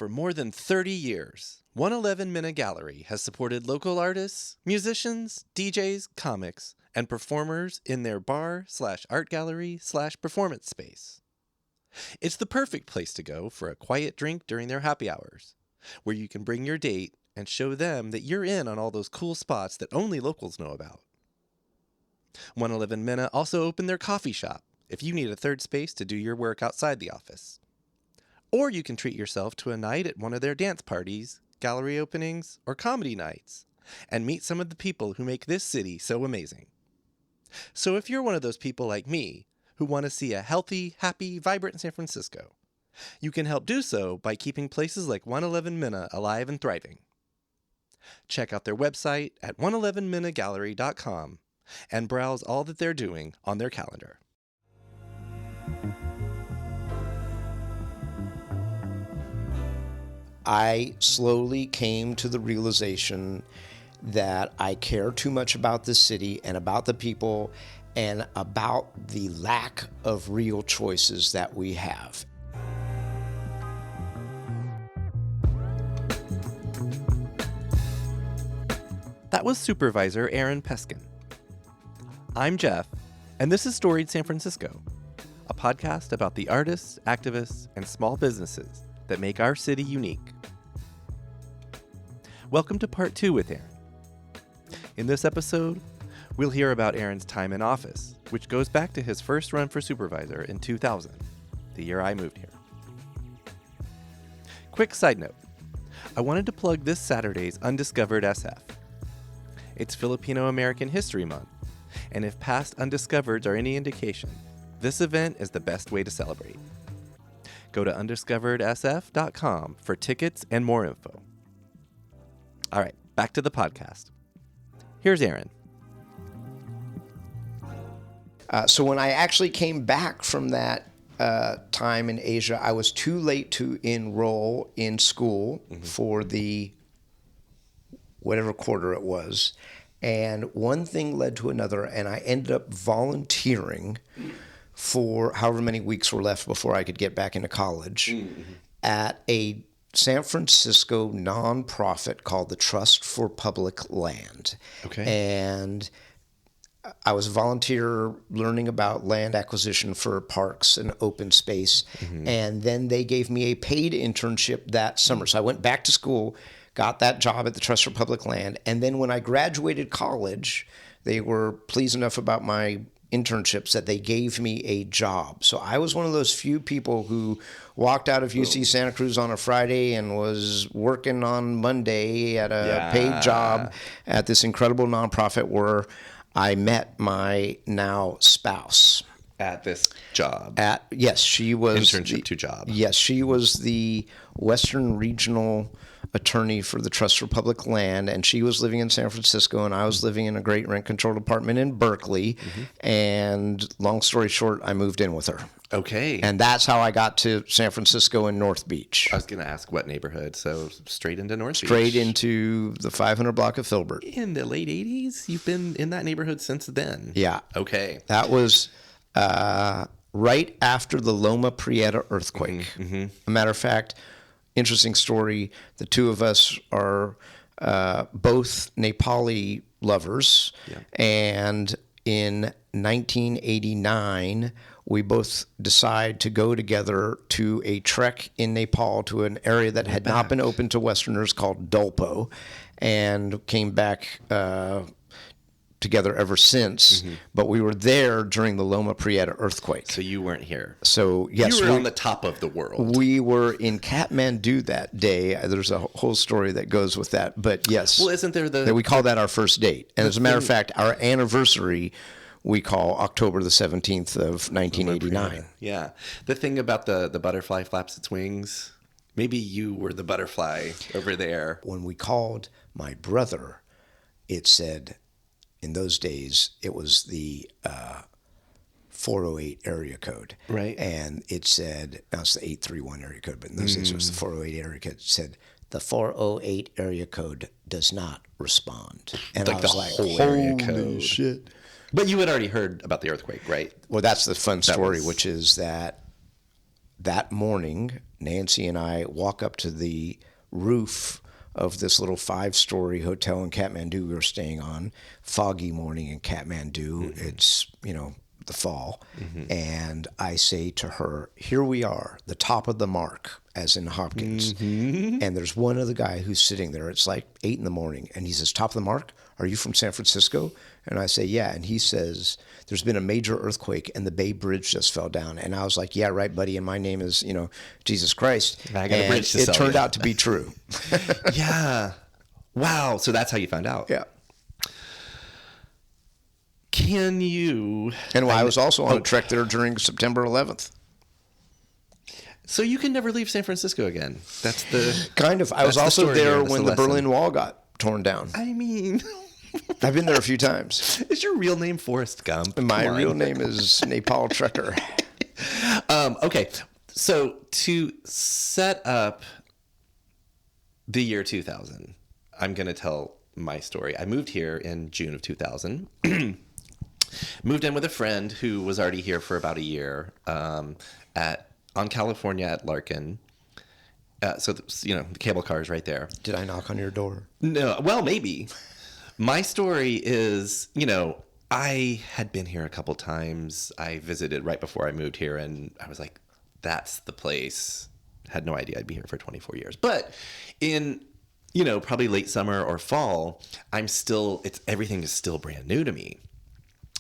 For more than 30 years, 111 Minute Gallery has supported local artists, musicians, DJs, comics, and performers in their bar/art gallery/performance space. It's the perfect place to go for a quiet drink during their happy hours, where you can bring your date and show them that you're in on all those cool spots that only locals know about. 111 Minute also opened their coffee shop if you need a third space to do your work outside the office. Or you can treat yourself to a night at one of their dance parties, gallery openings, or comedy nights, and meet some of the people who make this city so amazing. So if you're one of those people like me, who want to see a healthy, happy, vibrant San Francisco, you can help do so by keeping places like 111 Minute alive and thriving. Check out their website at 111minutegallery.com and browse all that they're doing on their calendar. I slowly came to the realization that I care too much about the city and about the people and about the lack of real choices that we have. That was Supervisor Aaron Peskin. I'm Jeff, and this is Storied San Francisco, a podcast about the artists, activists, and small businesses that make our city unique. Welcome to Part 2 with Aaron. In this episode, we'll hear about Aaron's time in office, which goes back to his first run for supervisor in 2000, the year I moved here. Quick side note, I wanted to plug this Saturday's Undiscovered SF. It's Filipino American History Month, and if past Undiscovereds are any indication, this event is the best way to celebrate. Go to undiscoveredsf.com for tickets and more info. All right, back to the podcast. Here's Aaron. So when I actually came back from that time in Asia, I was too late to enroll in school for the whatever quarter it was. And one thing led to another, and I ended up volunteering for however many weeks were left before I could get back into college at a San Francisco nonprofit called the Trust for Public Land. Okay. And I was a volunteer learning about land acquisition for parks and open space. And then they gave me a paid internship that summer. So I went back to school, got that job at the Trust for Public Land. And then when I graduated college, they were pleased enough about my internships that they gave me a job. So I was one of those few people who walked out of UC Santa Cruz on a Friday and was working on Monday at a paid job at this incredible nonprofit where I met my now spouse. At this job. Yes, she was internship to job. Yes, she was the Western Regional Attorney for the Trust for Public Land, and she was living in San Francisco, and I was living in a great rent-controlled apartment in Berkeley. And long story short, I moved in with her. Okay. And that's how I got to San Francisco and North Beach. I was going to ask what neighborhood, so straight into North Beach. Straight into the 500 block of Filbert. In the late 80s? You've been in that neighborhood since then? Yeah. Okay. That was right after the Loma Prieta earthquake. A matter of fact, interesting story, the two of us are both Nepali lovers, and in 1989, we both decide to go together to a trek in Nepal to an area that had not been open to Westerners called Dolpo, and came back together ever since. But we were there during the Loma Prieta earthquake. So you weren't here. So yes, you were on the top of the world. We were in Kathmandu that day. There's a whole story that goes with that. But yes, well, isn't there we call that our first date? And as a matter of fact, our anniversary we call October the 17th of 1989. Yeah, the thing about the butterfly flaps its wings. Maybe you were the butterfly over there. When we called my brother, it said, in those days, it was the 408 area code. Right. And it said, now it's the 831 area code, but in those days it was the 408 area code. It said, the 408 area code does not respond. And like I was the like, whole area holy code. shit. But you had already heard about the earthquake, right? Well, that's the fun story, which is that that morning, Nancy and I walk up to the roof of this little 5-story hotel in Kathmandu we were staying on. Foggy morning in Kathmandu. It's, the fall. And I say to her, here we are, the top of the mark, as in Hopkins. And there's one other guy who's sitting there. It's like 8 a.m. And he says, top of the mark? Are you from San Francisco? And I say, yeah. And he says, there's been a major earthquake and the Bay Bridge just fell down. And I was like, yeah, right, buddy. And my name is, Jesus Christ. I got a bridge to sell. It turned out to be true. Yeah. Wow. So that's how you found out. Yeah. Can you... And I was also on a trek there during September 11th. So you can never leave San Francisco again. That's the... Kind of. I was also there when the Berlin Wall got torn down. I mean... I've been there a few times. Is your real name Forrest Gump? My real name is Nepal Trekker. Okay. So to set up the year 2000, I'm going to tell my story. I moved here in June of 2000. Moved in with a friend who was already here for about a year on California at Larkin. So, the cable car is right there. Did I knock on your door? No. Well, maybe. My story is, I had been here a couple times. I visited right before I moved here, and I was like, that's the place. Had no idea I'd be here for 24 years. But in, probably late summer or fall, everything is still brand new to me.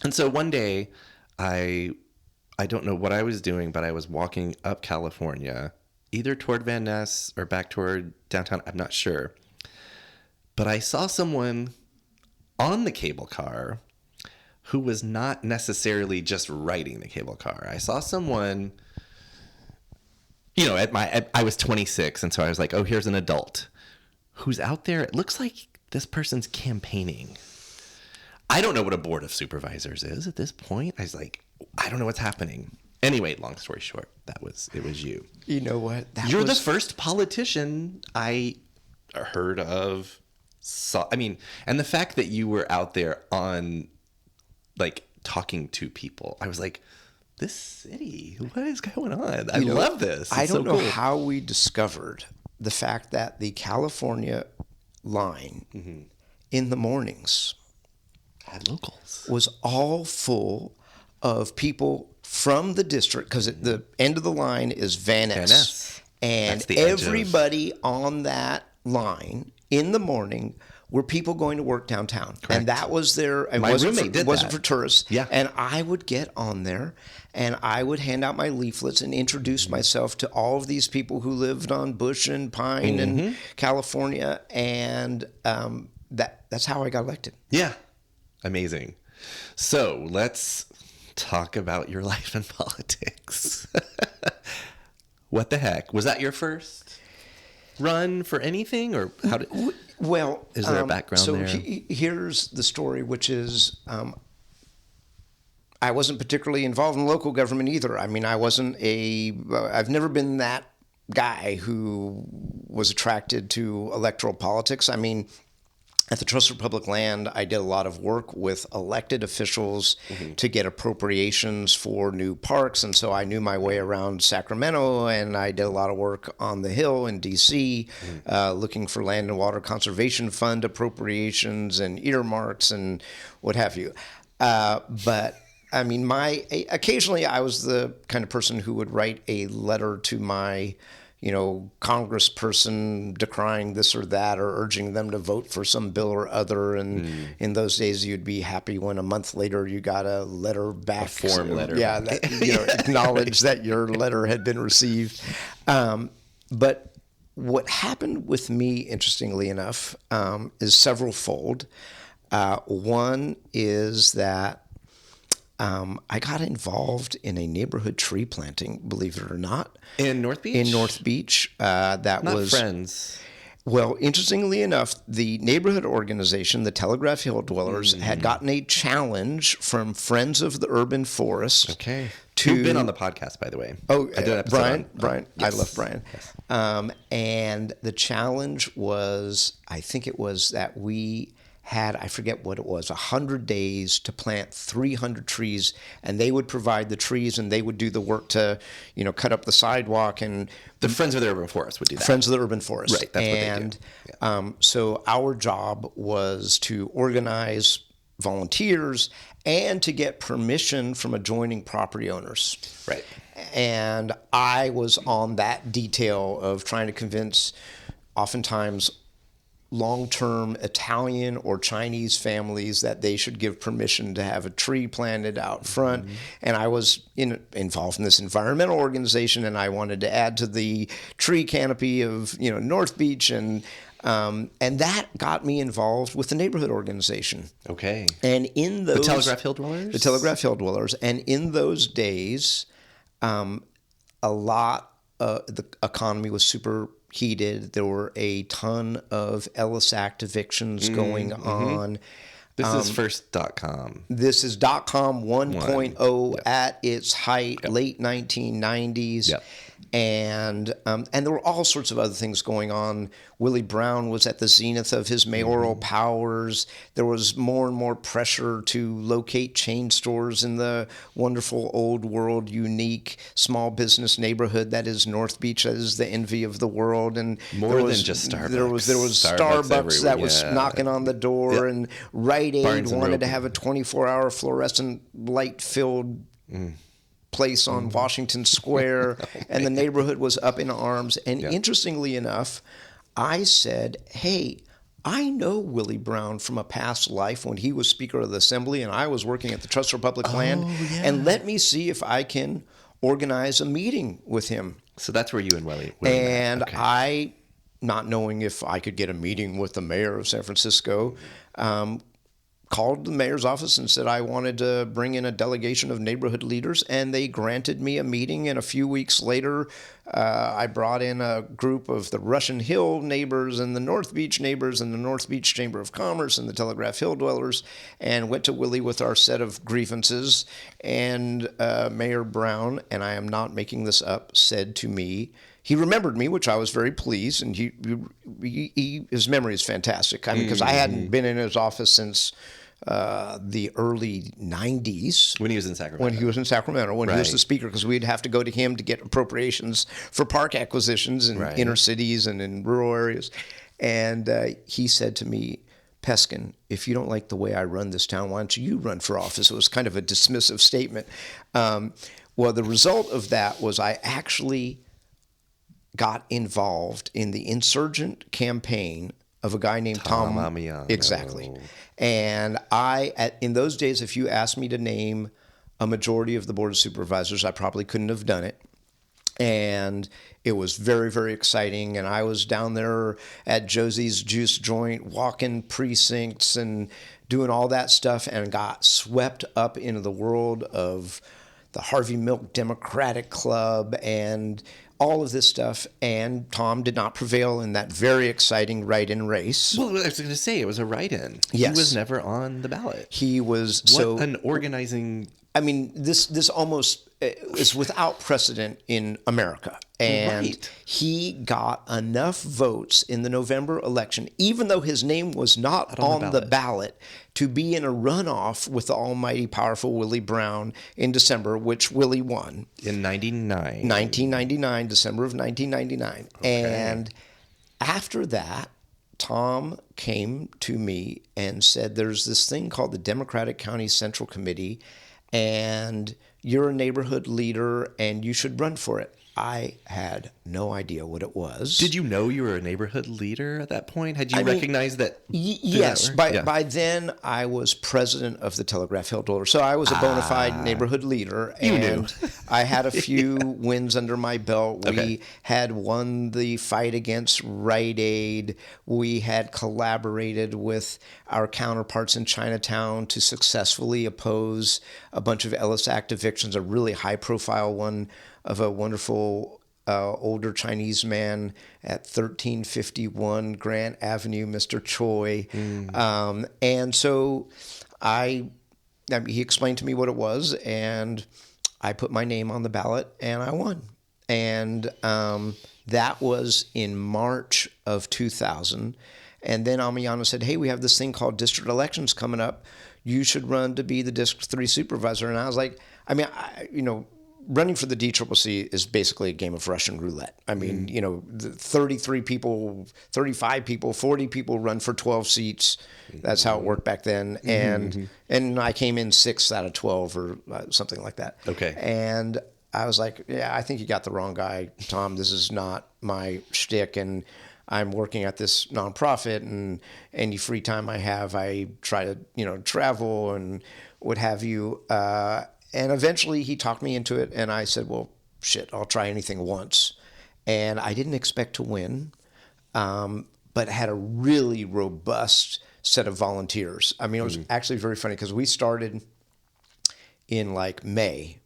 And so one day, I don't know what I was doing, but I was walking up California, either toward Van Ness or back toward downtown. I'm not sure. But I saw someone on the cable car who was not necessarily just riding the cable car. I saw someone, I was 26, and so I was like, oh, here's an adult who's out there. It looks like this person's campaigning. I don't know what a Board of Supervisors is at this point. I was like, I don't know what's happening. Anyway, long story short, it was you. You know what? You're the first politician I heard of. And the fact that you were out there on, talking to people, I was like, this city, what is going on? I love this. I don't know how we discovered the fact that the California line in the mornings had locals was all full of people from the district, because at the end of the line is Van Ness. And everybody on that line in the morning were people going to work downtown. Correct. And that was their... My roommate did that. It wasn't for tourists. Yeah. And I would get on there and I would hand out my leaflets and introduce myself to all of these people who lived on Bush and Pine and California. And that's how I got elected. Yeah. Amazing. So let's talk about your life in politics. What the heck? Was that your first run for anything, or how did... Well, is there a background there? So here's the story, which is I wasn't particularly involved in local government either. I mean, I've never been that guy who was attracted to electoral politics. I mean, at the Trust for Public Land, I did a lot of work with elected officials to get appropriations for new parks. And so I knew my way around Sacramento, and I did a lot of work on the Hill in DC, looking for Land and Water Conservation Fund appropriations and earmarks and what have you. But I mean, occasionally I was the kind of person who would write a letter to my congressperson decrying this or that, or urging them to vote for some bill or other. And in those days, you'd be happy when a month later you got a letter back. A form letter. Yeah, that, acknowledged that your letter had been received. But what happened with me, interestingly enough, is several-fold. One is that I got involved in a neighborhood tree planting, believe it or not. In North Beach? In North Beach. Not Friends. Well, interestingly enough, the neighborhood organization, the Telegraph Hill Dwellers, had gotten a challenge from Friends of the Urban Forest. Okay. You've been on the podcast, by the way. Oh, I did an episode Brian. Yes. I love Brian. Yes. And the challenge was, I think it was that we had, I forget what it was, 100 days to plant 300 trees, and they would provide the trees and they would do the work to, cut up the sidewalk. And the Friends of the Urban Forest would do that. Friends of the Urban Forest. Right, that's what they do. Yeah. So our job was to organize volunteers and to get permission from adjoining property owners. Right. And I was on that detail of trying to convince oftentimes long-term Italian or Chinese families that they should give permission to have a tree planted out front. Mm-hmm. And I was involved in this environmental organization, and I wanted to add to the tree canopy of North Beach, and that got me involved with the neighborhood organization. Okay. And in those... The Telegraph Hill Dwellers? The Telegraph Hill Dwellers. And in those days, a lot the economy was super heated. There were a ton of Ellis Act evictions going on. This is first dotcom. This is dotcom 1.0 at its height, late 1990s. Yep. And there were all sorts of other things going on. Willie Brown was at the zenith of his mayoral powers. There was more and more pressure to locate chain stores in the wonderful old world, unique small business neighborhood that is North Beach. That is the envy of the world. And more than just Starbucks. There was Starbucks that was knocking on the door, and Rite Aid wanted to have a 24-hour fluorescent light-filled place on Washington Square, and the neighborhood was up in arms. And interestingly enough, I said, hey, I know Willie Brown from a past life when he was Speaker of the Assembly and I was working at the Trust for Public Land, and let me see if I can organize a meeting with him. So that's where you and Willie and I, not knowing if I could get a meeting with the mayor of San Francisco, called the mayor's office and said I wanted to bring in a delegation of neighborhood leaders, and they granted me a meeting. And a few weeks later, I brought in a group of the Russian Hill neighbors and the North Beach neighbors and the North Beach Chamber of Commerce and the Telegraph Hill Dwellers, and went to Willie with our set of grievances. And Mayor Brown, and I am not making this up, said to me, he remembered me, which I was very pleased, and his memory is fantastic. I mean, because I hadn't been in his office since the early 90s. When he was in Sacramento. When he was in Sacramento, when he was the speaker, because we'd have to go to him to get appropriations for park acquisitions in inner cities and in rural areas. And he said to me, Peskin, if you don't like the way I run this town, why don't you run for office? It was kind of a dismissive statement. Well, the result of that was I actually got involved in the insurgent campaign of a guy named Tom Ammiano. Exactly. And in those days, if you asked me to name a majority of the Board of Supervisors, I probably couldn't have done it. And it was very, very exciting. And I was down there at Josie's Juice Joint, walking precincts and doing all that stuff, and got swept up into the world of the Harvey Milk Democratic Club and all of this stuff, and Tom did not prevail in that very exciting write-in race. Well, I was going to say, it was a write-in. Yes. He was never on the ballot. He was... What an organizing... I mean, this almost is without precedent in America. And he got enough votes in the November election, even though his name was not on the ballot, to be in a runoff with the almighty powerful Willie Brown in December, which Willie won. In 1999, December of 1999. Okay. And after that, Tom came to me and said, there's this thing called the Democratic County Central Committee, and you're a neighborhood leader, and you should run for it. I had no idea what it was. Did you know you were a neighborhood leader at that point? Had you recognized that? Yes. By then, I was president of the Telegraph Hill Dwellers, so I was a bona fide neighborhood leader. You and knew. I had a few wins under my belt. We had won the fight against Rite Aid. We had collaborated with our counterparts in Chinatown to successfully oppose a bunch of Ellis Act evictions, a really high-profile one of a wonderful older Chinese man at 1351 Grant Avenue, Mr. Choi. And so he explained to me what it was, and I put my name on the ballot, and I won. And that was in March of 2000. And then Ammiano said, hey, we have this thing called district elections coming up. You should run to be the District 3 supervisor. And I was like, running for the DCCC is basically a game of Russian roulette. I mean, 33 people, 35 people, 40 people run for 12 seats. That's how it worked back then. And I came in 6 out of 12 or something like that. Okay. And I was like, yeah, I think you got the wrong guy, Tom. This is not my shtick. And I'm working at this nonprofit, and any free time I have, I try to, travel and what have you. And eventually he talked me into it, and I said, well, shit, I'll try anything once. And I didn't expect to win, but had a really robust set of volunteers. I mean, it was actually very funny because we started in like May.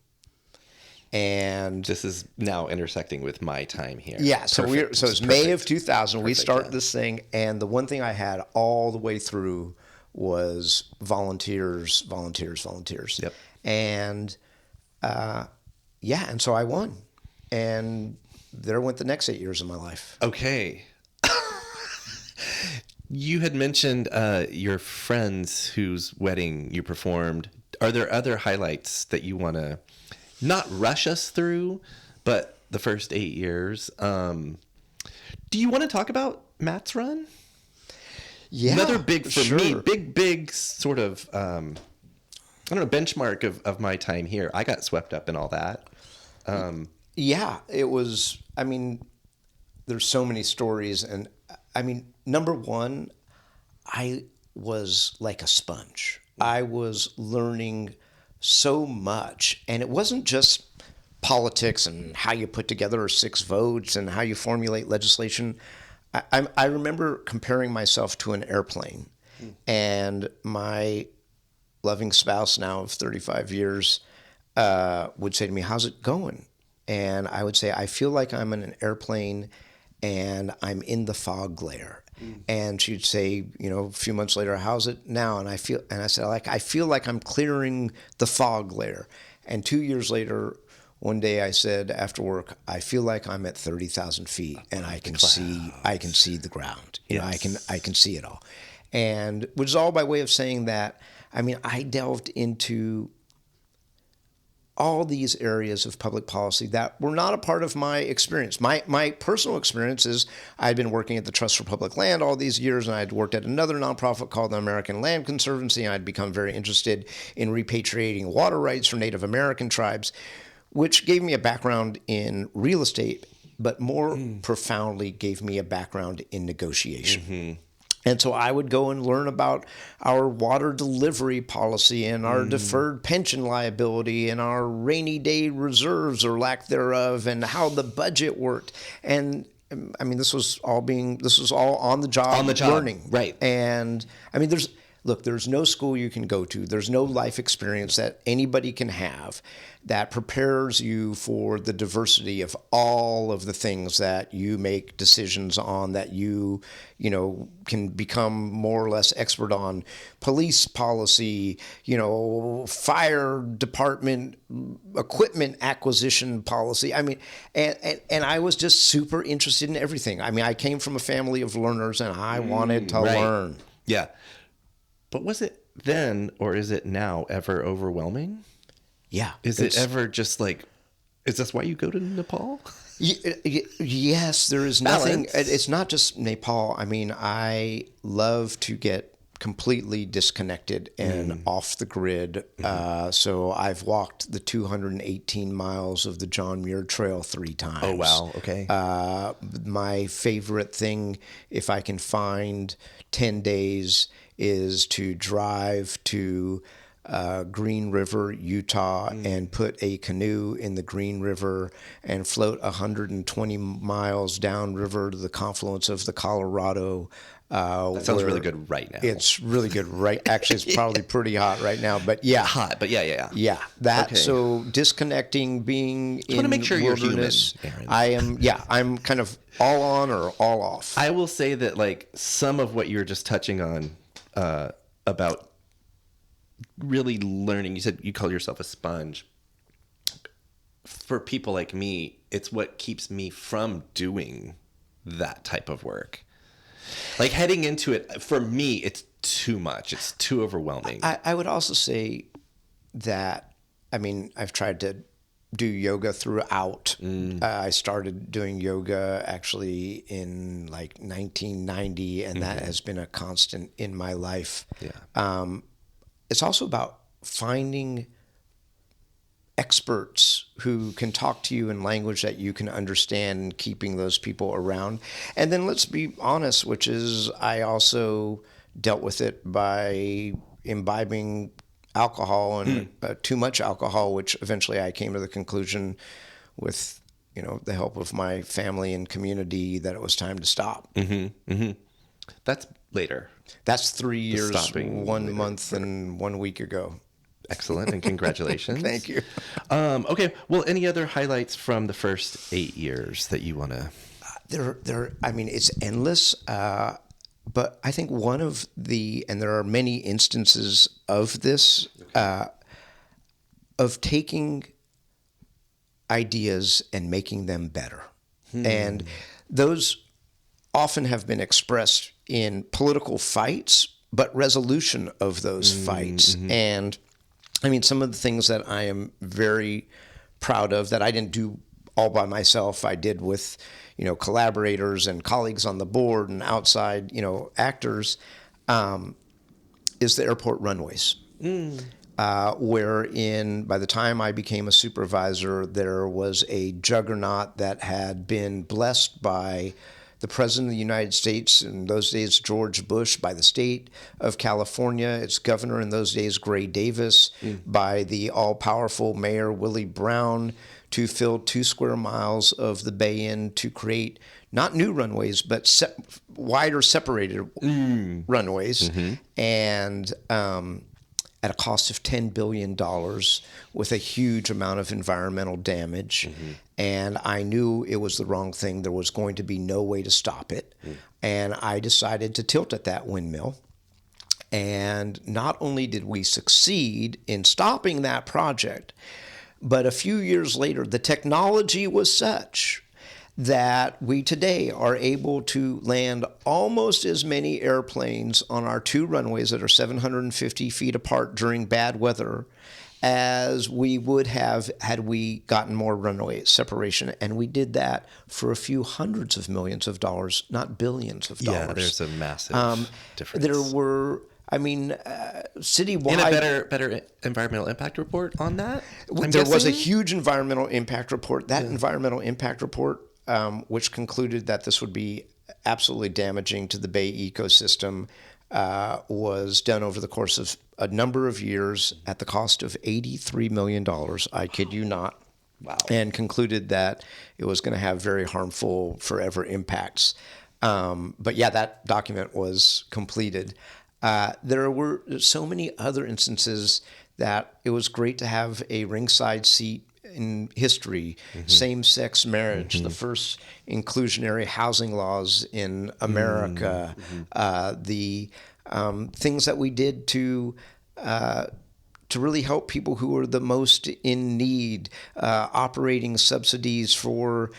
And this is now intersecting with my time here. Yeah, so it's May of 2000. We start yeah. this thing, and the one thing I had all the way through was volunteers. Yep. And and so I won, and there went the next 8 years of my life. Okay. You had mentioned your friends whose wedding you performed. Are there other highlights that you want to not rush us through, but the first 8 years? Do you want to talk about Matt's run? Yeah, another big for sure. me, big sort of benchmark of my time here. I got swept up in all that. Yeah, it was. I mean, there's so many stories, and I mean, number one, I was like a sponge. I was learning so much, and it wasn't just politics and how you put together 6 votes and how you formulate legislation. I remember comparing myself to an airplane, and my loving spouse now of 35 years would say to me, how's it going? And I would say, I feel like I'm in an airplane and I'm in the fog glare. And she'd say, a few months later, how's it now? And I said, I feel like I'm clearing the fog layer. And 2 years later, one day I said after work, I feel like I'm at 30,000 feet and I can see the ground. Yes. I can see it all. And which is all by way of saying that, I mean, I delved into all these areas of public policy that were not a part of my experience. My personal experience is I'd been working at the Trust for Public Land all these years, and I'd worked at another nonprofit called the American Land Conservancy, and I'd become very interested in repatriating water rights for Native American tribes, which gave me a background in real estate, but more profoundly gave me a background in negotiation. And so I would go and learn about our water delivery policy and our deferred pension liability and our rainy day reserves or lack thereof and how the budget worked. And I mean, this was all on the job learning. Right. And I mean, there's no school you can go to. There's no life experience that anybody can have that prepares you for the diversity of all of the things that you make decisions on, that you can become more or less expert on. Police policy, fire department equipment acquisition policy. I mean, and I was just super interested in everything. I mean, I came from a family of learners and I wanted to learn. Yeah. But was it then, or is it now, ever overwhelming? Yeah. Is it ever just like, is this why you go to Nepal? Yes, there is nothing. Balance. It's not just Nepal. I mean, I love to get completely disconnected and off the grid. So I've walked the 218 miles of the John Muir Trail 3 times. Oh, wow. Okay. My favorite thing, if I can find 10 days, is to drive to Green River, Utah, and put a canoe in the Green River and float 120 miles downriver to the confluence of the Colorado. That sounds really good right now. It's really good Actually, it's probably pretty hot right now, but yeah. Hot, but yeah. Yeah, that. Okay. So disconnecting, being in want to make sure wilderness, you're human, Aaron. I'm kind of all on or all off. I will say that like some of what you were just touching on about really learning, you said you call yourself a sponge. For people like me, it's what keeps me from doing that type of work. Like heading into it, for me, it's too much. It's too overwhelming. I would also say that, I mean, I've tried to do yoga throughout. I started doing yoga actually in like 1990, and that has been a constant in my life. Yeah. It's also about finding experts who can talk to you in language that you can understand and keeping those people around. And then let's be honest, which is I also dealt with it by imbibing alcohol and too much alcohol, which eventually I came to the conclusion with, the help of my family and community that it was time to stop. That's later. That's 3 years, stopping 1 later. month and 1 week ago. Excellent, and congratulations. Thank you. Okay, well, any other highlights from the first 8 years that you want to... I mean, it's endless, but I think one of and there are many instances of this, of taking ideas and making them better. And those often have been expressed in political fights, but resolution of those fights. And I mean, some of the things that I am very proud of that I didn't do all by myself, I did with, collaborators and colleagues on the board and outside, actors, is the airport runways. Wherein by the time I became a supervisor, there was a juggernaut that had been blessed by the President of the United States, in those days, George Bush, by the state of California, its governor in those days, Gray Davis, by the all-powerful Mayor Willie Brown, to fill 2 square miles of the Bay End to create not new runways, but wider separated runways. And at a cost of $10 billion with a huge amount of environmental damage. And I knew it was the wrong thing. There was going to be no way to stop it. And I decided to tilt at that windmill. And not only did we succeed in stopping that project, but a few years later, the technology was such that we today are able to land almost as many airplanes on our 2 runways that are 750 feet apart during bad weather as we would have had we gotten more runway separation. And we did that for a few hundreds of millions of dollars, not billions of dollars. Yeah, there's a massive difference. There were... citywide... And a better environmental impact report on that? There was a huge environmental impact report. That environmental impact report, which concluded that this would be absolutely damaging to the Bay ecosystem, was done over the course of a number of years at the cost of $83 million. I kid you not. Wow. And concluded that it was going to have very harmful forever impacts. But yeah, that document was completed. There were so many other instances that it was great to have a ringside seat in history, same-sex marriage, the first inclusionary housing laws in America, the things that we did to really help people who are the most in need, operating subsidies for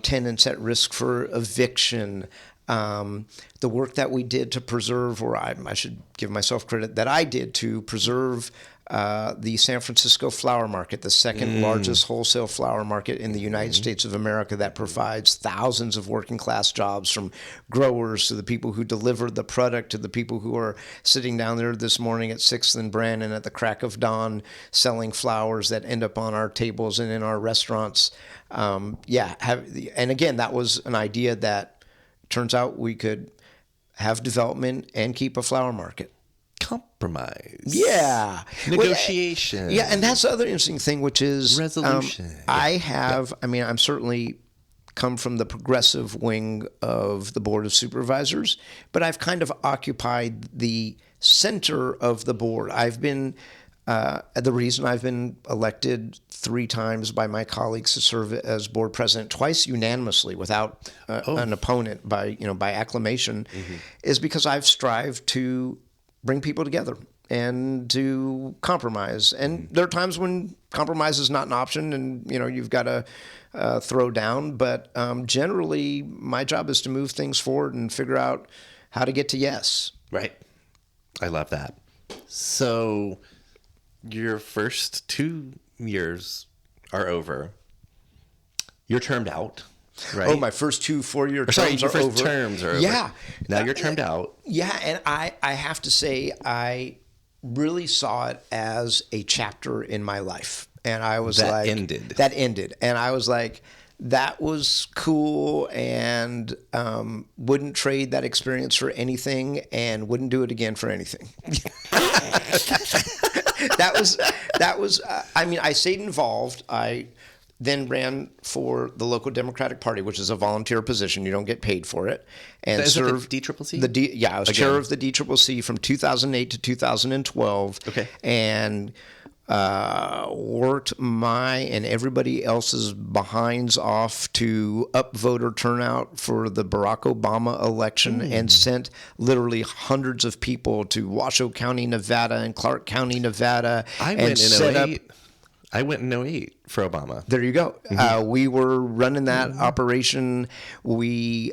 tenants at risk for eviction, the work that we did to preserve, or I should give myself credit, that I did to preserve the San Francisco flower market, the second largest wholesale flower market in the United States of America, that provides thousands of working class jobs, from growers to the people who deliver the product to the people who are sitting down there this morning at 6th and Brandon at the crack of dawn selling flowers that end up on our tables and in our restaurants. And again, that was an idea that turns out we could have development and keep a flower market. Compromise. Yeah. Negotiation. Yeah, and that's the other interesting thing, which is resolution. I'm certainly come from the progressive wing of the Board of Supervisors, but I've kind of occupied the center of the board. I've been the reason I've been elected 3 times by my colleagues to serve as board president, twice unanimously without an opponent by acclamation, is because I've strived to bring people together and to compromise. And there are times when compromise is not an option, and you've got to throw down. But generally, my job is to move things forward and figure out how to get to yes. Right. I love that. So your first 2 years are over. You're termed out, right? Oh, my first 2 4-year terms Sorry, your are first over. terms are over. Yeah. Now you're termed out. Yeah, and I have to say, I really saw it as a chapter in my life. And I was That ended. And I was like, that was cool, and wouldn't trade that experience for anything, and wouldn't do it again for anything. That was. I mean, I stayed involved. I then ran for the local Democratic Party, which is a volunteer position. You don't get paid for it. And Is it served the DCCC? I was chair of the DCCC from 2008 to 2012. Okay. And worked my and everybody else's behinds off to up voter turnout for the Barack Obama election, and sent literally hundreds of people to Washoe County, Nevada, and Clark County, Nevada. I went in 08. I went in 08 for Obama. There you go. We were running that operation. We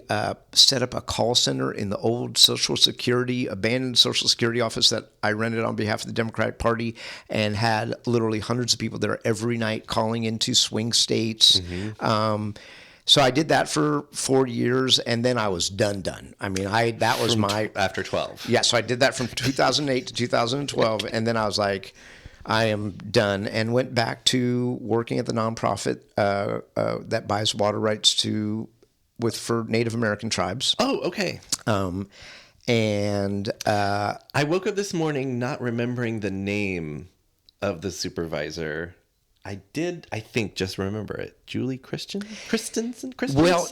set up a call center in the old abandoned Social Security office that I rented on behalf of the Democratic Party, and had literally hundreds of people there every night calling into swing states. So I did that for 4 years, and then I was done. I mean, that was after 12. Yeah, so I did that from 2008 to 2012, and then I was like, I am done, and went back to working at the nonprofit that buys water rights for Native American tribes. Oh, okay. And I woke up this morning not remembering the name of the supervisor. I think, just remember it. Julie Christensen? Well,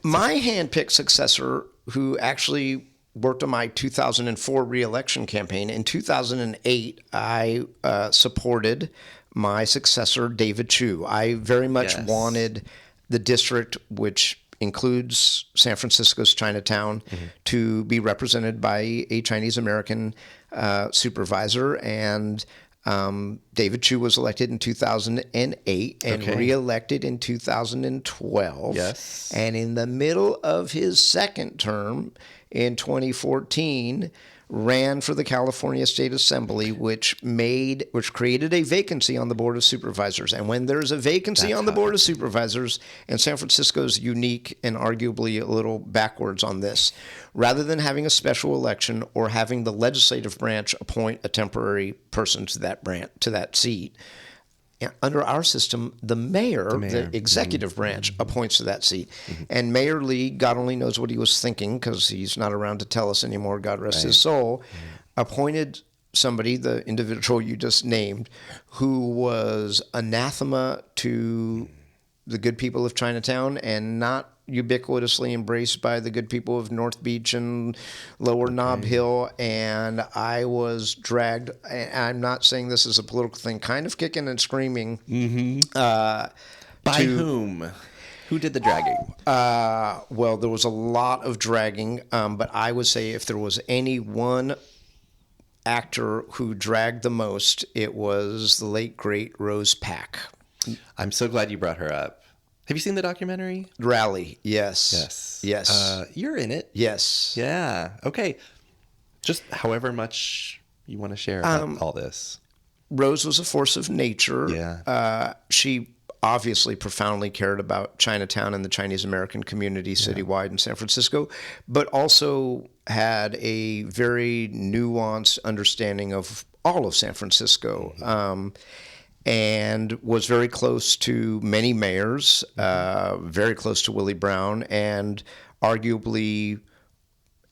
my hand-picked successor, who actually worked on my 2004 re-election campaign. In 2008, I supported my successor, David Chiu. I very much wanted the district, which includes San Francisco's Chinatown, to be represented by a Chinese American supervisor. And David Chiu was elected in 2008 and re-elected in 2012. Yes. And in the middle of his second term, in 2014, ran for the California State Assembly, which created a vacancy on the Board of Supervisors. And when there's a vacancy on the Board of Supervisors, and San Francisco's unique and arguably a little backwards on this, rather than having a special election or having the legislative branch appoint a temporary person to that seat, under our system, the mayor, the executive branch, appoints to that seat. And Mayor Lee, God only knows what he was thinking, because he's not around to tell us anymore, God rest his soul, appointed somebody, the individual you just named, who was anathema to the good people of Chinatown and not ubiquitously embraced by the good people of North Beach and Lower Nob Hill. And I was dragged, and I'm not saying this is a political thing, kind of kicking and screaming. By whom? Who did the dragging? Well, there was a lot of dragging, but I would say if there was any one actor who dragged the most, it was the late, great Rose Pak. I'm so glad you brought her up. Have you seen the documentary? Rally, yes. You're in it. Yes. Yeah. Okay. Just however much you want to share about all this. Rose was a force of nature. Yeah. She obviously profoundly cared about Chinatown and the Chinese American community citywide in San Francisco, but also had a very nuanced understanding of all of San Francisco. And was very close to many mayors, very close to Willie Brown, and arguably,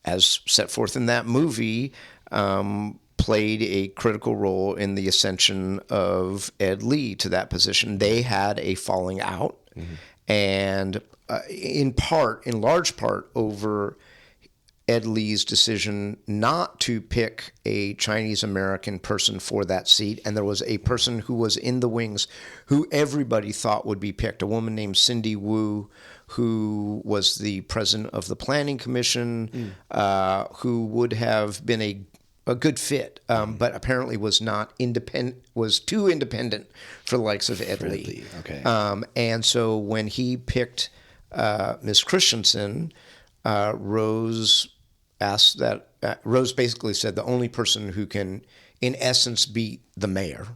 as set forth in that movie, played a critical role in the ascension of Ed Lee to that position. They had a falling out, and in large part, over Ed Lee's decision not to pick a Chinese American person for that seat. And there was a person who was in the wings who everybody thought would be picked, a woman named Cindy Wu, who was the president of the Planning Commission, who would have been a a good fit, but apparently was not independent, was too independent for the likes of Ed Lee. Okay. And so when he picked Ms. Christensen, Rose asked that, Rose basically said the only person who can, in essence, beat the mayor,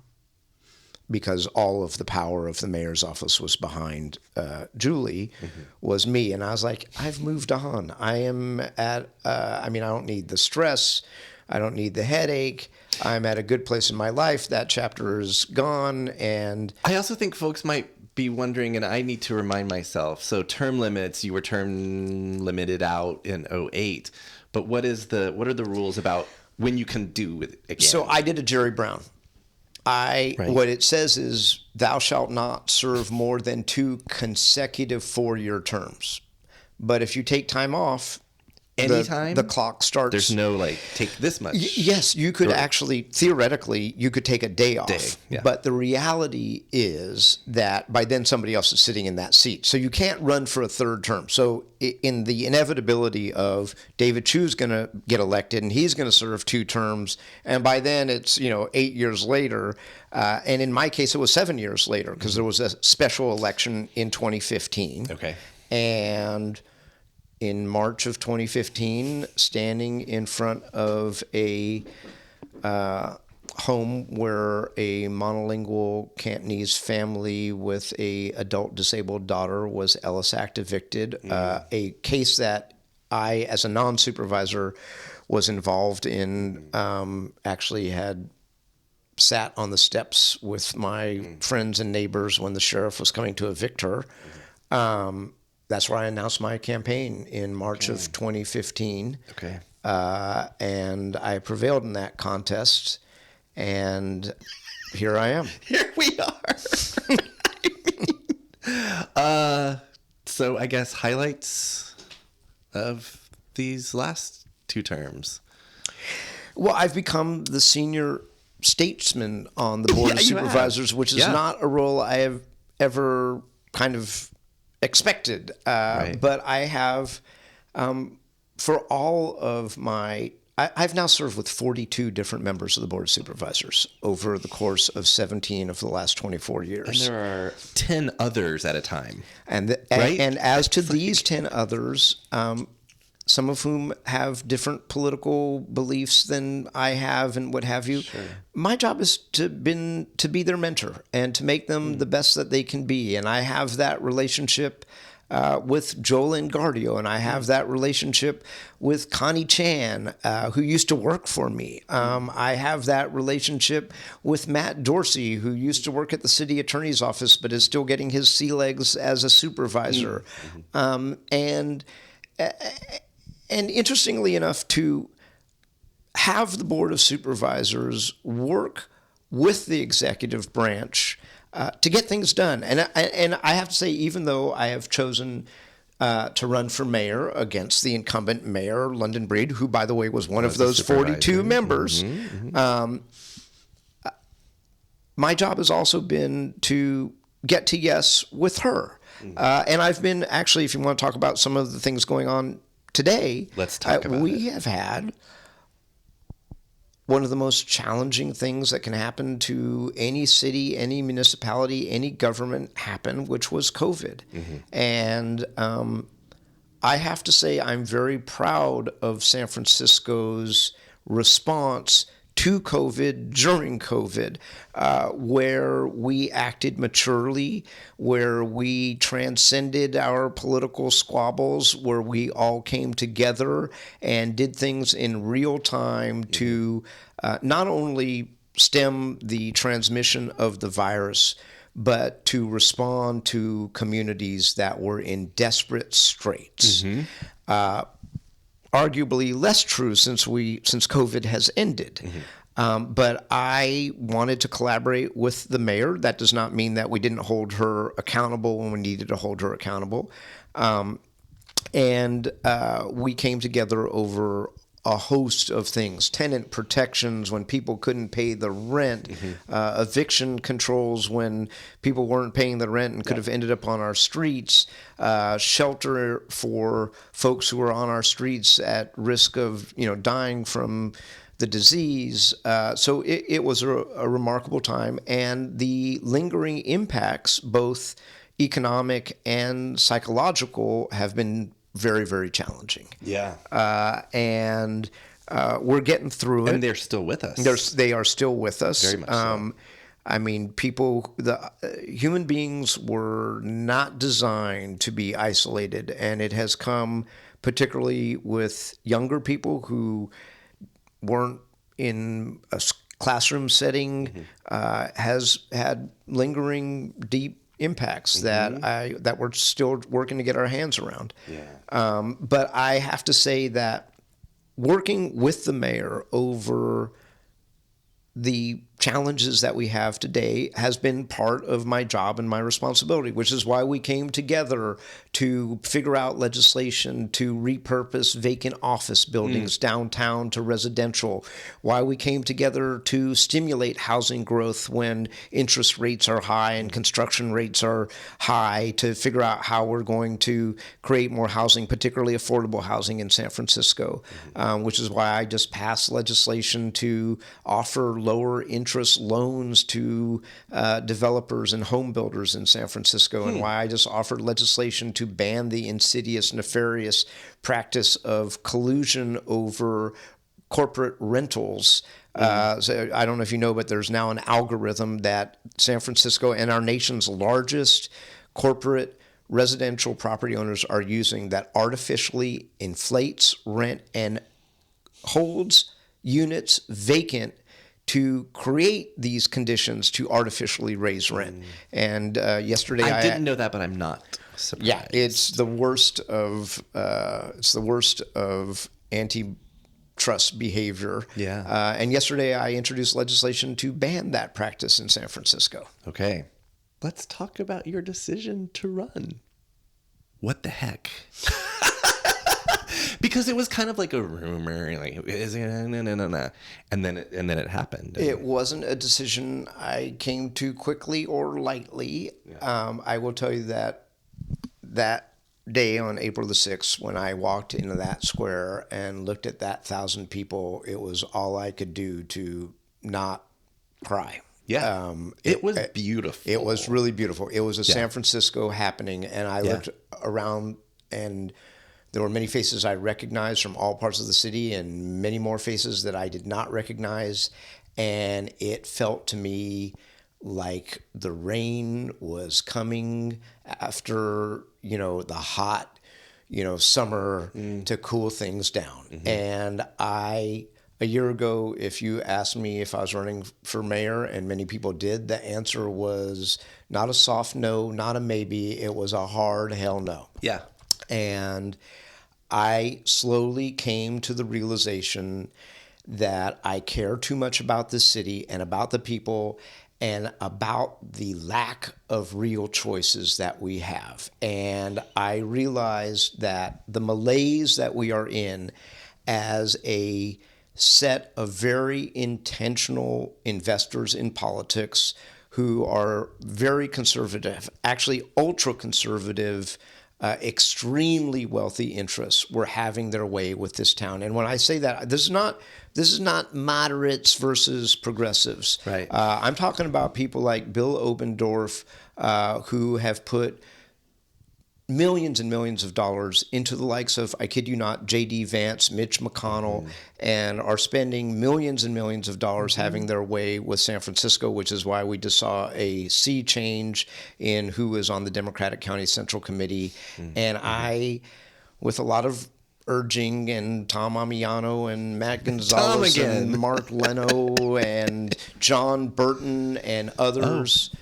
because all of the power of the mayor's office was behind Julie, was me. And I was like, I've moved on. I am at, I don't need the stress. I don't need the headache. I'm at a good place in my life. That chapter is gone. And I also think folks might be wondering, and I need to remind myself, so term limits, you were term limited out in 08, but what are the rules about when you can do it again? So I did a Jerry Brown. What it says is, thou shalt not serve more than 2 consecutive 4-year terms. But if you take time off, anytime the clock starts. There's no take this much. Yes, you could actually, theoretically, you could take a day off. Yeah. But the reality is that by then somebody else is sitting in that seat. So you can't run for a 3rd term. So in the inevitability of David Chiu's going to get elected and he's going to serve 2 terms, and by then it's 8 years later, and in my case it was 7 years later because there was a special election in 2015. Okay. And in March of 2015, standing in front of a home where a monolingual Cantonese family with a adult disabled daughter was Ellis Act evicted, a case that I, as a non-supervisor, was involved in, actually had sat on the steps with my friends and neighbors when the sheriff was coming to evict her. That's where I announced my campaign in March of 2015. Okay. And I prevailed in that contest, and here I am. Here we are. So I guess highlights of these last 2 terms. Well, I've become the senior statesman on the Board of Supervisors, which is not a role I have ever kind of expected. But I have, for all of my, I've now served with 42 different members of the Board of Supervisors over the course of 17 of the last 24 years. And there are 10 others at a time. And as to these 10 others, some of whom have different political beliefs than I have and what have you. Sure. My job is to be their mentor and to make them the best that they can be. And I have that relationship with Joel Engardio, and I have that relationship with Connie Chan, who used to work for me. I have that relationship with Matt Dorsey, who used to work at the city attorney's office but is still getting his sea legs as a supervisor. And interestingly enough, to have the Board of Supervisors work with the executive branch to get things done. And I have to say, even though I have chosen to run for mayor against the incumbent mayor, London Breed, who, by the way, was one of those 42 members, my job has also been to get to yes with her. And I've been, actually, if you want to talk about some of the things going on today, let's talk about we have had one of the most challenging things that can happen to any city, any municipality, any government happen, which was COVID. And I have to say I'm very proud of San Francisco's response to COVID, during COVID, where we acted maturely, where we transcended our political squabbles, where we all came together and did things in real time to not only stem the transmission of the virus, but to respond to communities that were in desperate straits. Arguably less true since COVID has ended. But I wanted to collaborate with the mayor. That does not mean that we didn't hold her accountable when we needed to hold her accountable. And we came together over a host of things: tenant protections when people couldn't pay the rent, eviction controls when people weren't paying the rent and could have ended up on our streets, shelter for folks who were on our streets at risk of dying from the disease. So it was a remarkable time, and the lingering impacts, both economic and psychological, have been very, very challenging. Yeah. And we're getting through it. And they're still with us. They are still with us. Very much so. I mean, human beings were not designed to be isolated, and it has come particularly with younger people who weren't in a classroom setting, has had lingering, deep impacts that we're still working to get our hands around. Yeah. But I have to say that working with the mayor over the challenges that we have today has been part of my job and my responsibility, which is why we came together to figure out legislation to repurpose vacant office buildings downtown to residential, why we came together to stimulate housing growth when interest rates are high and construction rates are high, to figure out how we're going to create more housing, particularly affordable housing in San Francisco, which is why I just passed legislation to offer lower interest loans to developers and home builders in San Francisco, and why I just offered legislation to ban the insidious, nefarious practice of collusion over corporate rentals. So I don't know if you know, but there's now an algorithm that San Francisco and our nation's largest corporate residential property owners are using that artificially inflates rent and holds units vacant to create these conditions to artificially raise rent. And yesterday I didn't know that, but I'm not surprised. Yeah, it's the worst of antitrust behavior. Yeah. And yesterday I introduced legislation to ban that practice in San Francisco. Okay. Let's talk about your decision to run. What the heck? Because it was kind of like a rumor, like, is it, no. And then it happened. It wasn't a decision I came to quickly or lightly. Yeah. I will tell you that day on April the 6th, when I walked into that square and looked at that 1,000 people, it was all I could do to not cry. Yeah. It was beautiful. It was really beautiful. It was a San Francisco happening, and I looked around, and there were many faces I recognized from all parts of the city and many more faces that I did not recognize. And it felt to me like the rain was coming after, the hot, summer to cool things down. And a year ago, if you asked me if I was running for mayor, and many people did, the answer was not a soft no, not a maybe. It was a hard hell no. Yeah. And I slowly came to the realization that I care too much about this city and about the people and about the lack of real choices that we have. And I realized that the malaise that we are in as a set of very intentional investors in politics who are very conservative, actually ultra-conservative, extremely wealthy interests were having their way with this town. And when I say that, this is not moderates versus progressives. Right. I'm talking about people like Bill Obendorf, who have put millions and millions of dollars into the likes of, I kid you not, J.D. Vance, Mitch McConnell, and are spending millions and millions of dollars having their way with San Francisco, which is why we just saw a sea change in who is on the Democratic County Central Committee. And I, with a lot of urging, and Tom Ammiano and Matt Gonzalez and Mark Leno and John Burton and others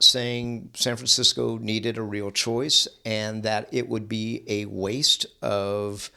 saying San Francisco needed a real choice, and that it would be a waste of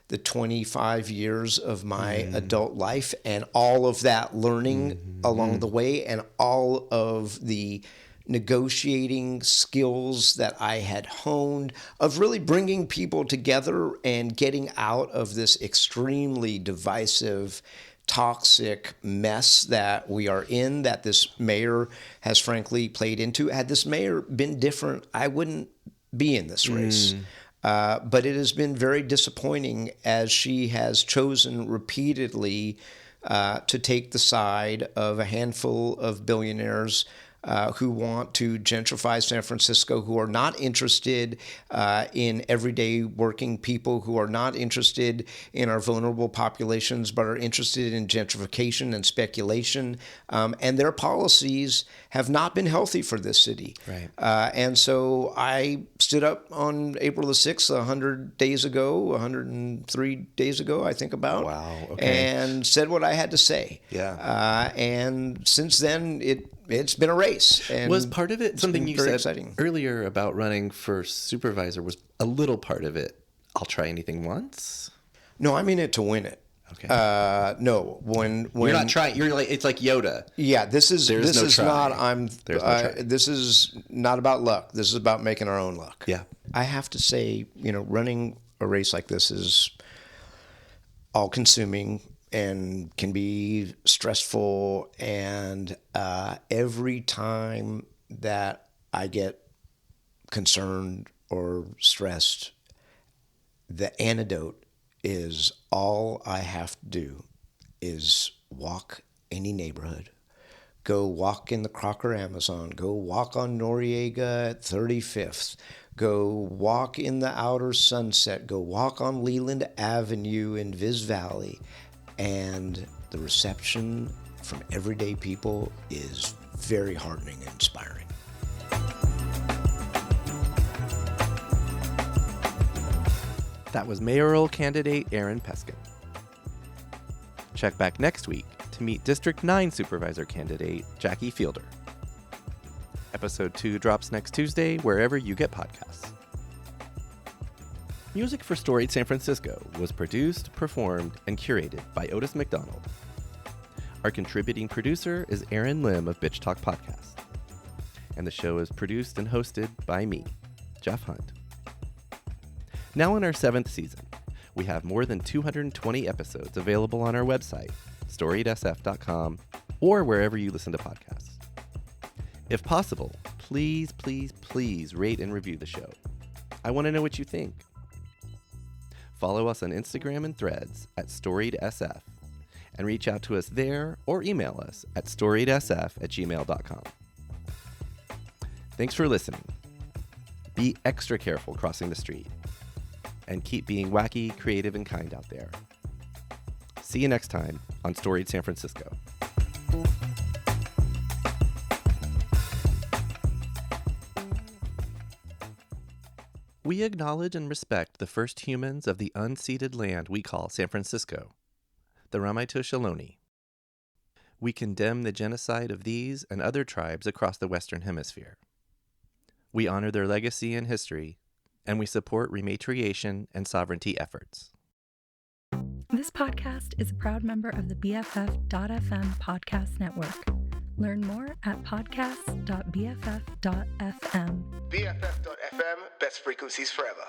the 25 years of my adult life and all of that learning along the way and all of the negotiating skills that I had honed of really bringing people together and getting out of this extremely divisive, toxic mess that we are in, that this mayor has frankly played into. Had this mayor been different, I wouldn't be in this race. But it has been very disappointing as she has chosen repeatedly to take the side of a handful of billionaires who want to gentrify San Francisco, who are not interested in everyday working people, who are not interested in our vulnerable populations, but are interested in gentrification and speculation. And their policies have not been healthy for this city. Right. And so I stood up on April the 6th, 100 days ago, 103 days ago, I think about. Wow, okay. And said what I had to say. Yeah. And since then, it's been a race. And was part of it something you said exciting earlier about running for supervisor? Was a little part of it, I'll try anything once? No, I mean it to win it. Okay. No, when you're not trying. You're like, it's like Yoda. Yeah, this is try. not. This is not about luck. This is about making our own luck. Yeah. I have to say, running a race like this is all-consuming and can be stressful. And every time that I get concerned or stressed, the antidote is all I have to do is walk any neighborhood. Go walk in the Crocker Amazon. Go walk on Noriega at 35th. Go walk in the Outer Sunset. Go walk on Leland Avenue in Viz Valley. And the reception from everyday people is very heartening and inspiring. That was mayoral candidate Aaron Peskin. Check back next week to meet District 9 Supervisor candidate Jackie Fielder. Episode 2 drops next Tuesday wherever you get podcasts. Music for Storied San Francisco was produced, performed, and curated by Otis McDonald. Our contributing producer is Aaron Lim of Bitch Talk Podcast. And the show is produced and hosted by me, Jeff Hunt. Now in our 7th season, we have more than 220 episodes available on our website, storiedsf.com, or wherever you listen to podcasts. If possible, please, please, please rate and review the show. I want to know what you think. Follow us on Instagram and Threads at storiedsf, and reach out to us there or email us at storiedsf@gmail.com. Thanks for listening. Be extra careful crossing the street. And keep being wacky, creative, and kind out there. See you next time on Storied San Francisco. We acknowledge and respect the first humans of the unceded land we call San Francisco, the Ramaytush Ohlone. We condemn the genocide of these and other tribes across the Western Hemisphere. We honor their legacy and history, and we support rematriation and sovereignty efforts. This podcast is a proud member of the BFF.FM podcast network. Learn more at podcast.bff.fm. BFF.FM, best frequencies forever.